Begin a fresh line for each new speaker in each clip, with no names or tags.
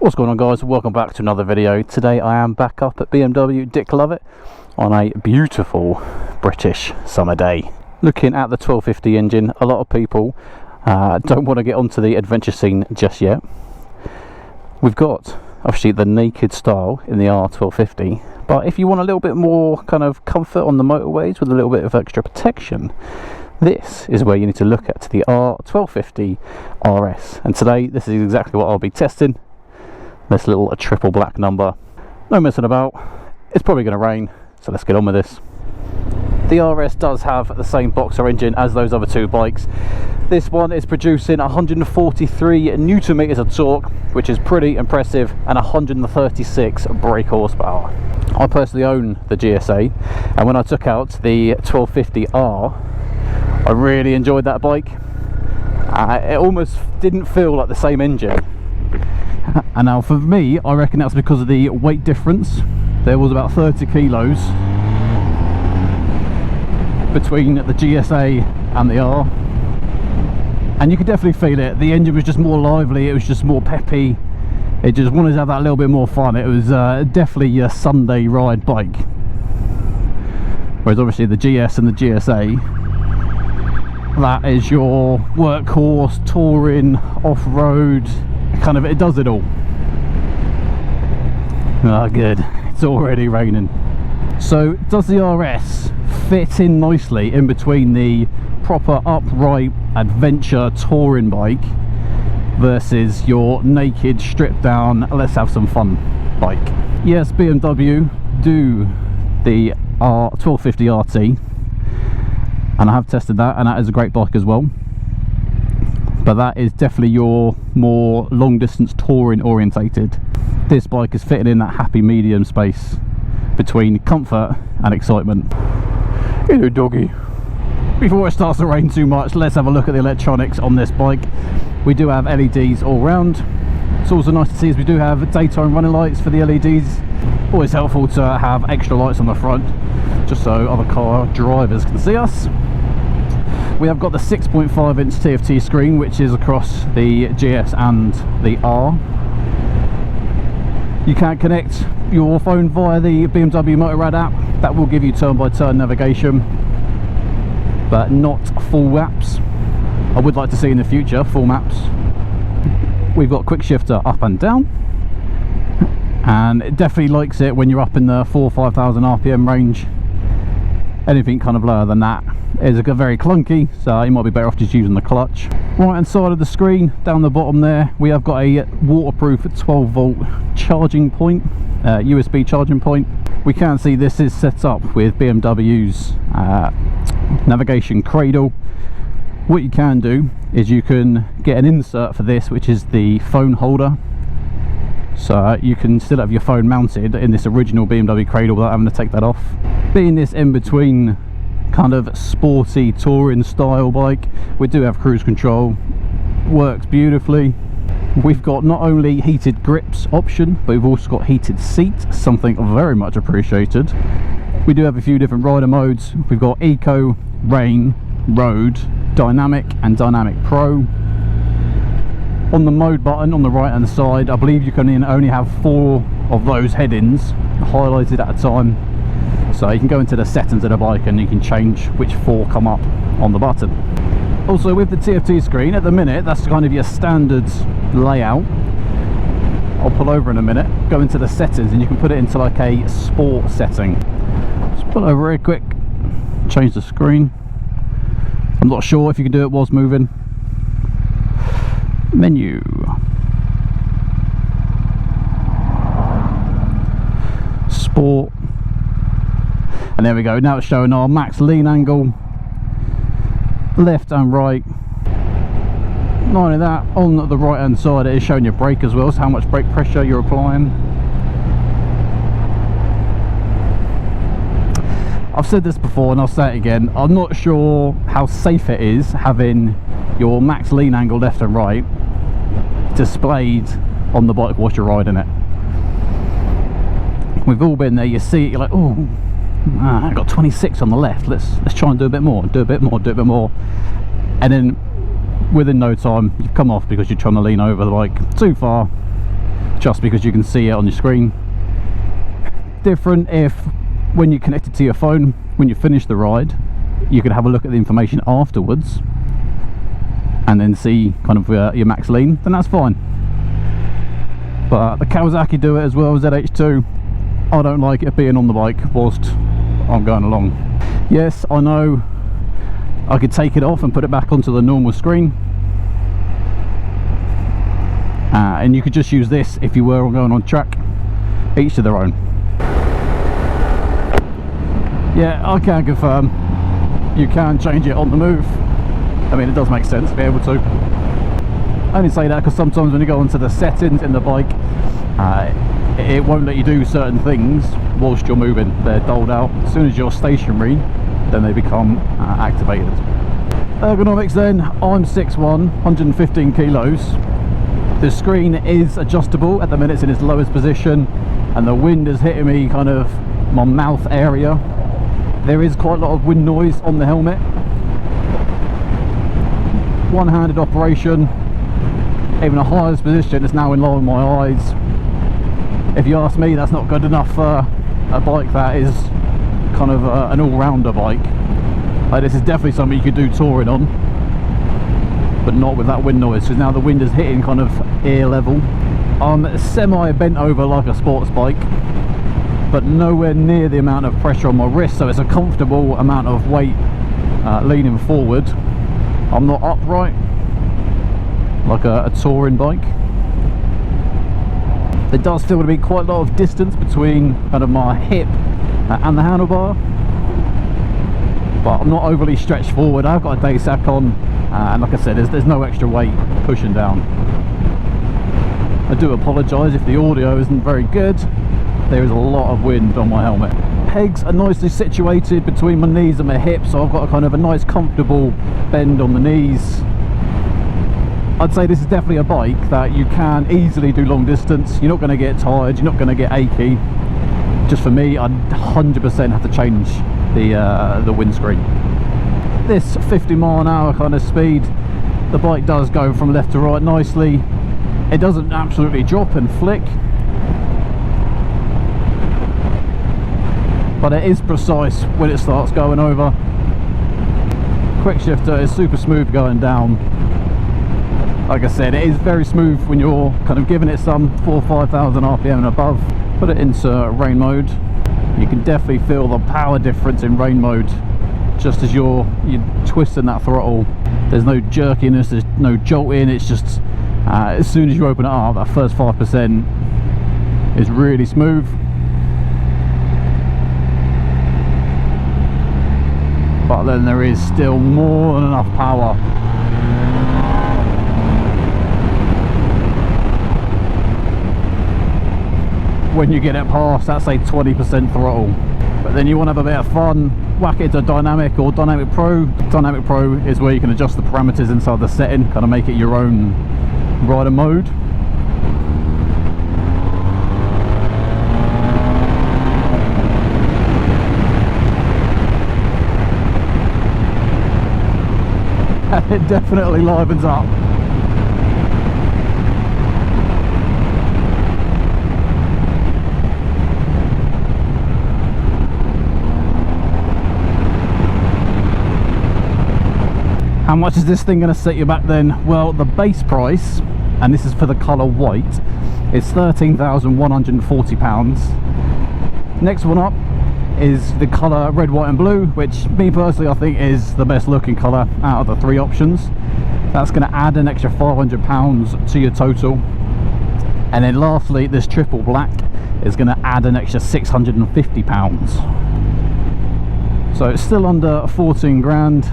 What's going on, guys? Welcome back to another video. Today I am back up at BMW Dick Lovett on a beautiful British summer day. Looking at the 1250 engine, a lot of people don't want to get onto the adventure scene just yet. We've got obviously the naked style in the R1250, but if you want a little bit more kind of comfort on the motorways with a little bit of extra protection, this is where you need to look at the R1250RS. And today this is exactly what I'll be testing. This little triple black number. No messing about. It's probably going to rain, so let's get on with this. The RS does have the same boxer engine as those other two bikes. This one is producing 143 newton meters of torque, which is pretty impressive, and 136 brake horsepower. I personally own the GSA, and when I took out the 1250R, I really enjoyed that bike. It almost didn't feel like the same engine. And now for me, I reckon that's because of the weight difference. There was about 30 kilos between the GSA and the R, and you could definitely feel it. The engine was just more lively, it was just more peppy, it just wanted to have that little bit more fun. It was definitely a Sunday ride bike, whereas obviously the GS and the GSA, that is your workhorse, touring, off-road, kind of, it does it all. Ah, good, it's already raining. So does the RS fit in nicely in between the proper upright adventure touring bike versus your naked stripped down let's have some fun bike? Yes, BMW do the R1250 RT, and I have tested that, and that is a great bike as well. But that is definitely your more long distance touring orientated. This bike is fitting in that happy medium space between comfort and excitement. Hello, doggy. Before it starts to rain too much, let's have a look at the electronics on this bike. We do have LEDs all round. It's also nice to see as we do have daytime running lights for the LEDs. Always helpful to have extra lights on the front, just so other car drivers can see us. We have got the 6.5 inch TFT screen, which is across the GS and the R. You can connect your phone via the BMW Motorrad app. That will give you turn-by-turn navigation, but not full maps. I would like to see in the future full maps. We've got quick shifter up and down, and it definitely likes it when you're up in the 4,000 or 5,000 RPM range. Anything kind of lower than that is very clunky, so you might be better off just using the clutch. Right hand side of the screen, down the bottom there, we have got a waterproof 12 volt charging point, USB charging point. We can see this is set up with BMW's navigation cradle. What you can do is you can get an insert for this, which is the phone holder, so you can still have your phone mounted in this original BMW cradle without having to take that off. Being this in between kind of sporty touring style bike, we do have cruise control, works beautifully. We've got not only heated grips option, but we've also got heated seats, something very much appreciated. We do have a few different rider modes. We've got Eco, Rain, Road, Dynamic and Dynamic Pro. On the mode button on the right hand side, I believe you can only have 4 of those headings highlighted at a time. So you can go into the settings of the bike and you can change which 4 come up on the button. Also with the TFT screen, at the minute, that's kind of your standard layout. I'll pull over in a minute, go into the settings, and you can put it into like a sport setting. Just pull over real quick, change the screen. I'm not sure if you can do it whilst moving. Menu. Sport. And there we go, now it's showing our max lean angle, left and right. Not only that, on the right hand side it is showing your brake as well, so how much brake pressure you're applying. I've said this before and I'll say it again, I'm not sure how safe it is having your max lean angle left and right displayed on the bike whilst you're riding it. We've all been there, you see it, you're like, oh, I got 26 on the left, let's try and do a bit more, do a bit more, and then within no time you've come off because you're trying to lean over the bike too far, just because you can see it on your screen. Different if when you connect it to your phone, when you finish the ride, you can have a look at the information afterwards and then see kind of your max lean, then that's fine. But the Kawasaki do it as well as ZH2. I don't like it being on the bike whilst I'm going along. Yes, I know I could take it off and put it back onto the normal screen, and you could just use this if you were going on track. Each to their own. Yeah, I can confirm you can change it on the move. I mean, it does make sense to be able to. I only say that because sometimes when you go onto the settings in the bike, it won't let you do certain things whilst you're moving. They're doled out. As soon as you're stationary, then they become activated. Ergonomics then, I'm 6'1", 115 kilos. The screen is adjustable. At the minute it's in its lowest position and the wind is hitting me kind of my mouth area. There is quite a lot of wind noise on the helmet. One-handed operation, even the highest position is now in line with my eyes. If you ask me, that's not good enough for a bike that is kind of an all-rounder bike. This is definitely something you could do touring on, but not with that wind noise, because now the wind is hitting kind of ear level. I'm semi bent over like a sports bike, but nowhere near the amount of pressure on my wrist, so it's a comfortable amount of weight leaning forward. I'm not upright like a touring bike. There does feel to be quite a lot of distance between kind of my hip and the handlebar, but I'm not overly stretched forward. I've got a day sack on, and like I said, there's no extra weight pushing down. I do apologise if the audio isn't very good. There is a lot of wind on my helmet. Pegs are nicely situated between my knees and my hips, so I've got a kind of a nice comfortable bend on the knees. I'd say this is definitely a bike that you can easily do long distance. You're not going to get tired, you're not going to get achy. Just for me, I'd 100% have to change the windscreen. This 50-mile-an-hour kind of speed, the bike does go from left to right nicely. It doesn't absolutely drop and flick, but it is precise when it starts going over. Quick shifter is super smooth going down. Like I said, it is very smooth when you're kind of giving it some 4,000 or 5,000 RPM and above. Put it into rain mode. You can definitely feel the power difference in rain mode. Just as you're twisting that throttle, there's no jerkiness, there's no jolting. It's just as soon as you open it up, that first 5% is really smooth. But then there is still more than enough power. When you get it past that, say 20% throttle. But then you want to have a bit of fun, whack it to dynamic or dynamic pro. Dynamic pro is where you can adjust the parameters inside the setting, kind of make it your own rider mode. And it definitely livens up. How much is this thing going to set you back then? Well, the base price, and this is for the colour white, is £13,140. Next one up is the colour red, white and blue, which me personally I think is the best looking colour out of the three options. That's going to add an extra £500 to your total. And then lastly, this triple black is going to add an extra £650. So it's still under 14 grand.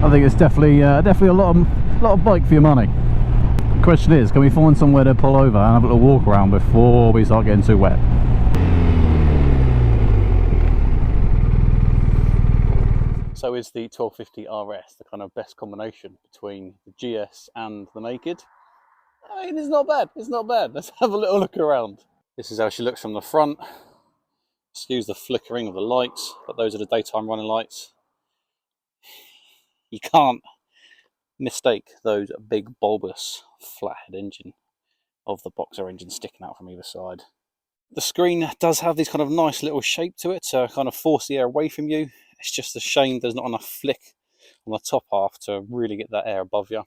I think it's definitely a lot of bike for your money. The question is, can we find somewhere to pull over and have a little walk around before we start getting too wet? So is the 1250 RS the kind of best combination between the GS and the Naked? I mean, it's not bad, it's not bad. Let's have a little look around. This is how she looks from the front. Excuse the flickering of the lights, but those are the daytime running lights. You can't mistake those big bulbous flathead engine of the boxer engine sticking out from either side. The screen does have this kind of nice little shape to it to kind of force the air away from you. It's just a shame there's not enough flick on the top half to really get that air above you.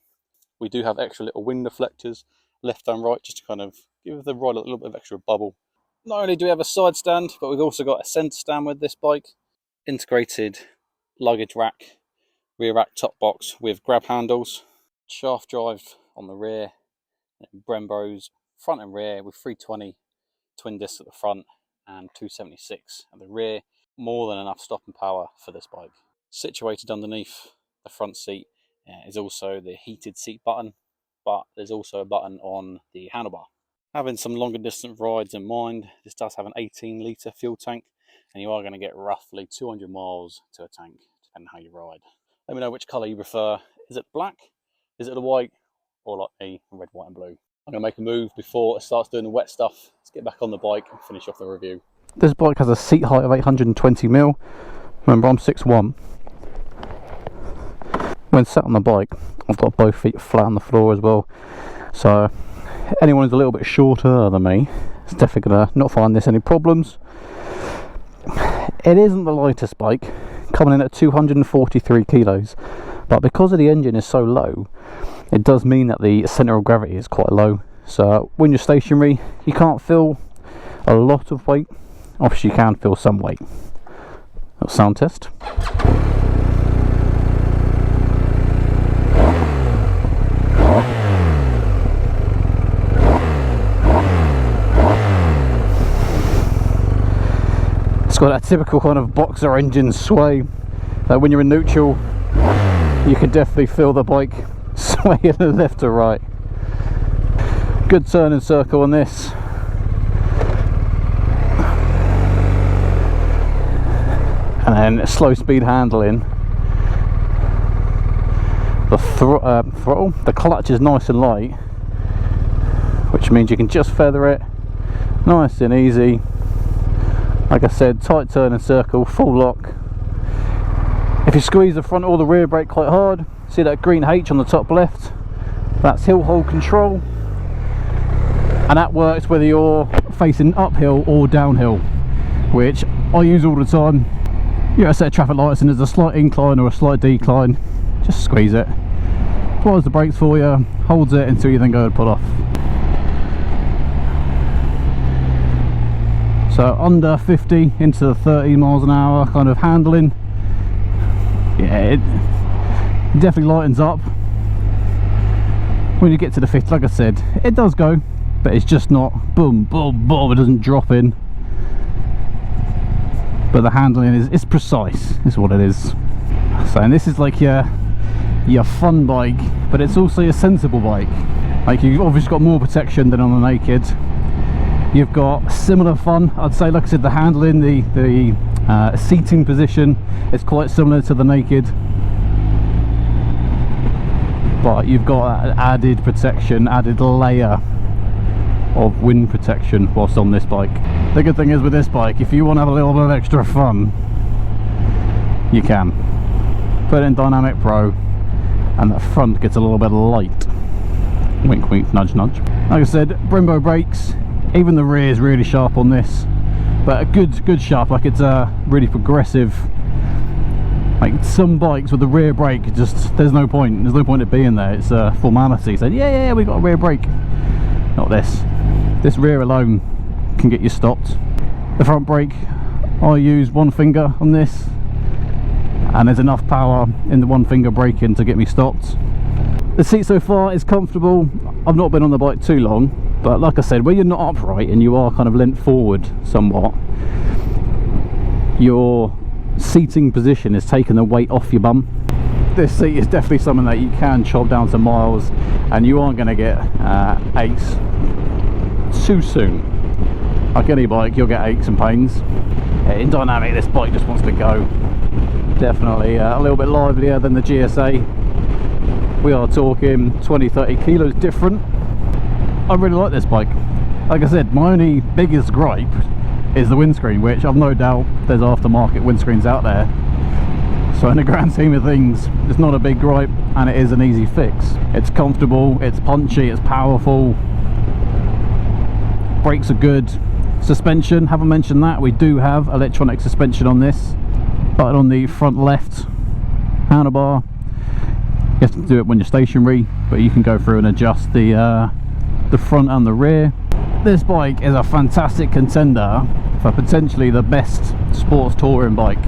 We do have extra little wind deflectors left and right just to kind of give the ride a little bit of extra bubble. Not only do we have a side stand, but we've also got a centre stand with this bike, integrated luggage rack, rear rack top box with grab handles, shaft drive on the rear, Brembos front and rear with 320 twin discs at the front and 276 at the rear. More than enough stopping power for this bike. Situated underneath the front seat is also the heated seat button, but there's also a button on the handlebar. Having some longer distance rides in mind, this does have an 18 litre fuel tank, and you are going to get roughly 200 miles to a tank, depending on how you ride. Let me know which colour you prefer. Is it black? Is it the white? Or like me, red, white and blue? I'm going to make a move before it starts doing the wet stuff. Let's get back on the bike and finish off the review. This bike has a seat height of 820mm. Remember, I'm 6'1". When sat on the bike, I've got both feet flat on the floor as well. So anyone who's a little bit shorter than me is definitely going to not find this any problems. It isn't the lightest bike, coming in at 243 kilos, but because of the engine is so low, it does mean that the centre of gravity is quite low. So when you're stationary, you can't feel a lot of weight. Obviously you can feel some weight. Sound test. It's got that typical kind of boxer engine sway. When you're in neutral, you can definitely feel the bike sway to the left or right. Good turn and circle on this. And then slow speed handling. The throttle, the clutch is nice and light, which means you can just feather it nice and easy. Like I said, tight turn and circle, full lock. If you squeeze the front or the rear brake quite hard, see that green H on the top left, that's hill hold control, and that works whether you're facing uphill or downhill, which I use all the time. You're at a set of traffic lights and there's a slight incline or a slight decline, just squeeze it, applies the brakes for you, holds it until you then go and pull off. So under 50 into the 30 miles an hour kind of handling, yeah, it definitely lightens up. When you get to the 50, like I said, it does go, but it's just not boom, boom, boom, it doesn't drop in. But the handling is precise, is what it is. So, and this is like your fun bike, but it's also a sensible bike. Like, you've obviously got more protection than on the Naked. You've got similar fun, I'd say. Like I said, the handling, the seating position is quite similar to the Naked, but you've got added protection, added layer of wind protection whilst on this bike. The good thing is with this bike, if you want to have a little bit of extra fun, you can put it in Dynamic Pro and the front gets a little bit light. Wink wink, nudge nudge. Like I said, Brembo brakes, even the rear is really sharp on this, but a good sharp. Like, it's a really progressive. Like, some bikes with the rear brake, just there's no point it being there. It's a formality, so yeah, we got a rear brake. Not this rear alone can get you stopped. The front brake, I use one finger on this, and there's enough power in the one finger braking to get me stopped. The seat so far is comfortable. I've not been on the bike too long, but like I said, where you're not upright and you are kind of leant forward somewhat, your seating position is taking the weight off your bum. This seat is definitely something that you can chop down to miles, and you aren't going to get aches too soon. Like any bike, you'll get aches and pains. In Dynamic, this bike just wants to go. Definitely a little bit livelier than the GSA. We are talking 20-30 kilos different. I really like this bike. Like I said, my only biggest gripe is the windscreen, which I've no doubt there's aftermarket windscreens out there. So in the grand scheme of things, it's not a big gripe, and it is an easy fix. It's comfortable, it's punchy, it's powerful. Brakes are good. Suspension, haven't mentioned that. We do have electronic suspension on this. Button on the front left handlebar. You have to do it when you're stationary, but you can go through and adjust the front and the rear. This bike is a fantastic contender for potentially the best sports touring bike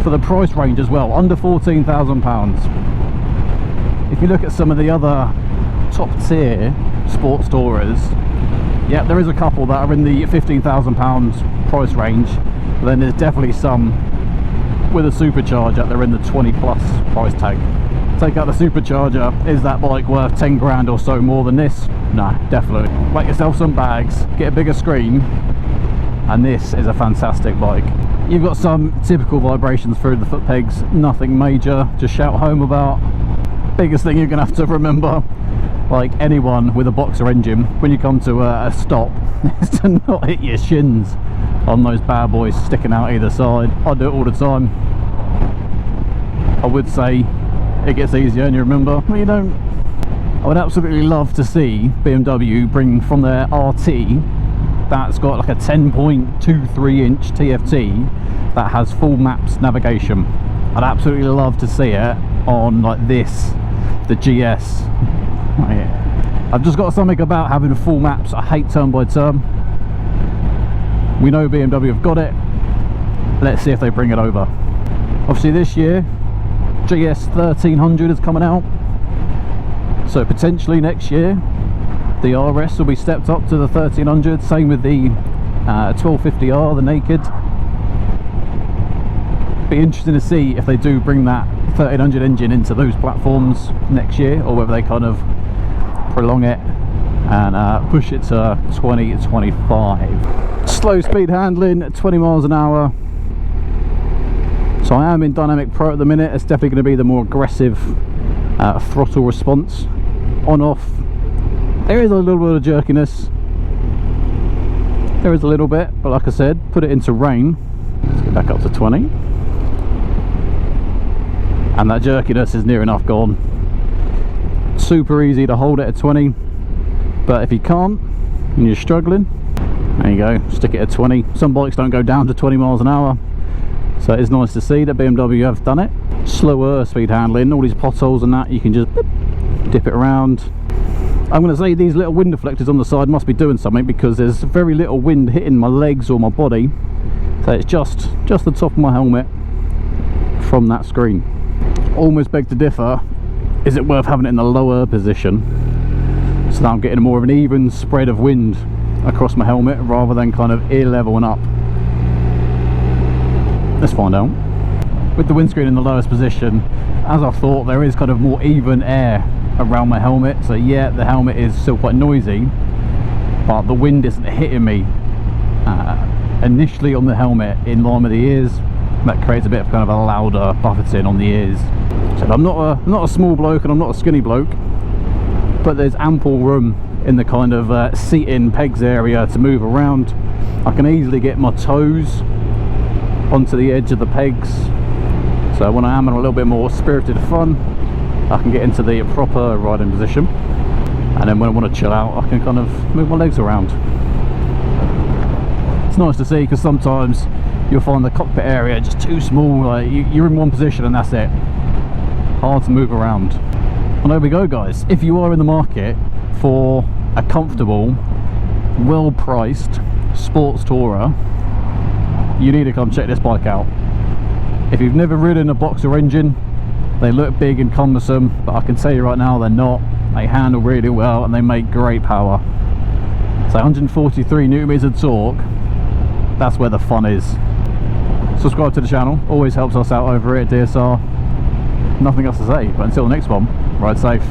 for the price range as well, under £14,000. If you look at some of the other top tier sports tourers, yeah, there is a couple that are in the £15,000 price range, but then there's definitely some with a supercharger that are in the 20 plus price tag. Take out the supercharger, is that bike worth 10 grand or so more than this? No, definitely. Make yourself some bags, get a bigger screen, and this is a fantastic bike. You've got some typical vibrations through the foot pegs, nothing major, just shout home about. Biggest thing you're gonna have to remember, like anyone with a boxer engine, when you come to a stop, is to not hit your shins on those bad boys sticking out either side. I do it all the time. I would say it gets easier and you remember, but you don't. I would absolutely love to see BMW bring from their RT that's got like a 10.23 inch TFT that has full maps navigation. I'd absolutely love to see it on like this, the GS. I've just got something about having full maps. I hate turn by turn. We know BMW have got it. Let's see if they bring it over. Obviously this year GS 1300 is coming out, so potentially next year the RS will be stepped up to the 1300. Same with the 1250R, the naked. Be interesting to see if they do bring that 1300 engine into those platforms next year, or whether they kind of prolong it and push it to 2025. Slow speed handling at 20 miles an hour. So I am in Dynamic Pro at the minute. It's definitely going to be the more aggressive throttle response. On off, there is a little bit of jerkiness. There is a little bit, but like I said, put it into rain. Let's get back up to 20. And that jerkiness is near enough gone. Super easy to hold it at 20, but if you can't and you're struggling, there you go, stick it at 20. Some bikes don't go down to 20 miles an hour, so it is nice to see that BMW have done it. Slower speed handling, all these potholes and that, you can just dip it around. I'm going to say these little wind deflectors on the side must be doing something, because there's very little wind hitting my legs or my body, so it's just the top of my helmet from that screen. Almost beg to differ, is it worth having it in the lower position so that I'm getting more of an even spread of wind across my helmet rather than kind of ear level and up? Let's find out. With the windscreen in the lowest position, as I thought, there is kind of more even air around my helmet, so yeah, the helmet is still quite noisy, but the wind isn't hitting me initially on the helmet in line with the ears. That creates a bit of kind of a louder buffeting on the ears. So I'm not a small bloke and I'm not a skinny bloke, but there's ample room in the kind of seating pegs area to move around. I can easily get my toes onto the edge of the pegs, so when I am in a little bit more spirited fun, I can get into the proper riding position, and then when I want to chill out, I can kind of move my legs around. It's nice to see, because sometimes you'll find the cockpit area just too small, like you're in one position and that's it. Hard to move around. And there we go, guys. If you are in the market for a comfortable, well priced sports tourer, you need to come check this bike out. If you've never ridden a boxer engine, they look big and cumbersome, but I can tell you right now they're not. They handle really well and they make great power. So 143 newton meters of torque, that's where the fun is. Subscribe to the channel, always helps us out over here at DSR. Nothing else to say, but until the next one, ride safe.